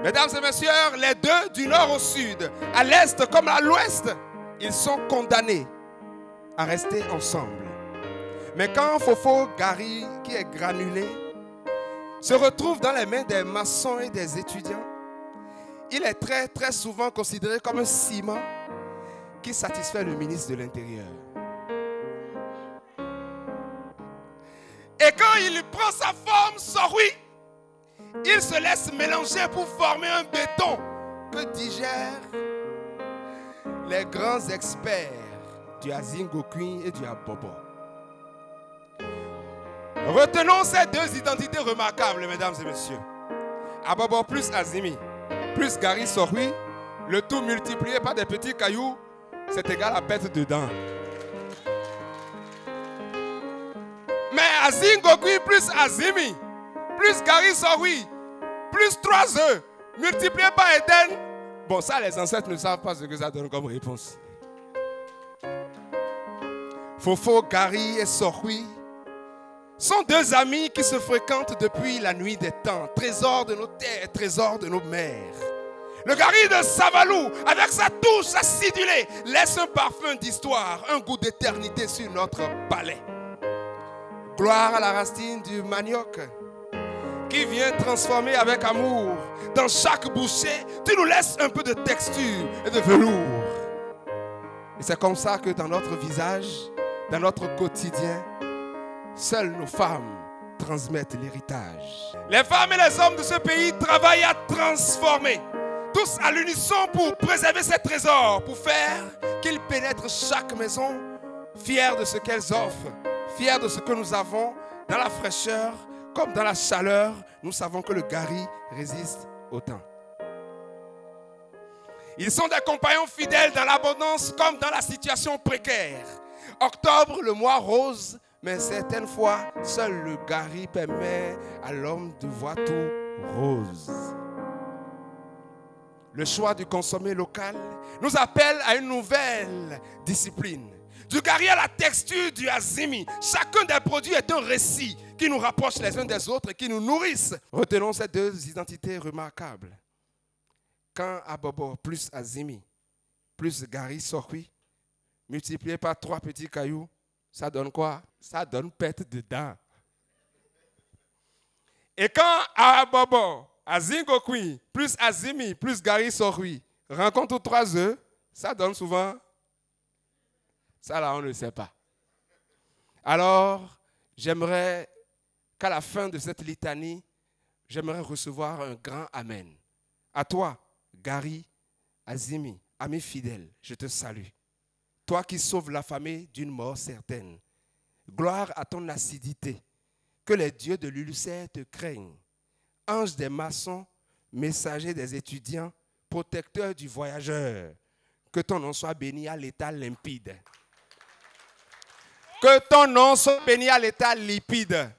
Mesdames et messieurs, les deux du nord au sud, à l'est comme à l'ouest, ils sont condamnés à rester ensemble. Mais quand Fofo Gari, qui est granulé, se retrouve dans les mains des maçons et des étudiants, il est très souvent considéré comme un ciment qui satisfait le ministre de l'Intérieur. Et quand il prend sa forme, Sorui, il se laisse mélanger pour former un béton que digèrent les grands experts du Azingokui et du Abobo. Retenons ces deux identités remarquables, mesdames et messieurs. Abobo plus Azimi, plus Gari Sorui, le tout multiplié par des petits cailloux, c'est égal à pète dedans. Mais Azingokui plus Azimi, plus Gari Sorui, plus 3 œufs, multiplié par Eden. Bon, ça, les ancêtres ne savent pas ce que ça donne comme réponse. Fofo, Gari et Sorui sont deux amis qui se fréquentent depuis la nuit des temps. Trésor de nos terres, trésor de nos mers. Le Gari de Savalou, avec sa touche acidulée, laisse un parfum d'histoire, un goût d'éternité sur notre palais. Gloire à la racine du manioc qui vient transformer avec amour. Dans chaque bouchée, tu nous laisses un peu de texture et de velours. Et c'est comme ça que dans notre visage, dans notre quotidien, seules nos femmes transmettent l'héritage. Les femmes et les hommes de ce pays travaillent à transformer, tous à l'unisson pour préserver ces trésors, pour faire qu'ils pénètrent chaque maison, fiers de ce qu'elles offrent, fiers de ce que nous avons, dans la fraîcheur comme dans la chaleur. Nous savons que le Gari résiste au temps. Ils sont des compagnons fidèles dans l'abondance comme dans la situation précaire. Octobre, le mois rose, mais certaines fois, seul le Gari permet à l'homme de voir tout rose. Le choix du consommé local nous appelle à une nouvelle discipline. Du Gari à la texture du Azimi, chacun des produits est un récit qui nous rapproche les uns des autres et qui nous nourrissent. Retenons ces deux identités remarquables. Quand Abobo plus Azimi plus Gari Sorui, multiplié par 3 petits cailloux, ça donne quoi? Ça donne pète dedans. Et quand Abobo, Azingokui, plus Azimi, plus Gari Sorui rencontrent 3 œufs, ça donne souvent... Ça là, on ne sait pas. Alors, j'aimerais qu'à la fin de cette litanie, j'aimerais recevoir un grand Amen. À toi, Gari, Azimi, ami fidèle, je te salue. Toi qui sauves la famille d'une mort certaine. Gloire à ton acidité. Que les dieux de l'Ulucère te craignent. Ange des maçons, messager des étudiants, protecteur du voyageur. Que ton nom soit béni à l'état limpide. Que ton nom soit béni à l'état limpide. Amen.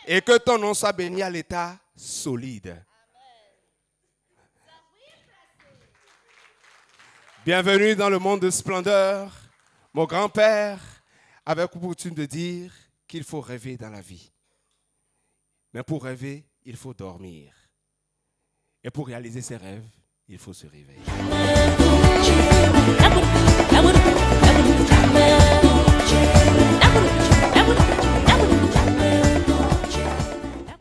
Et que ton nom soit béni à l'état solide. Amen. Bienvenue dans le monde de splendeur. Mon grand-père avait pour coutume de dire qu'il faut rêver dans la vie. Mais pour rêver, il faut dormir. Et pour réaliser ses rêves, il faut se réveiller.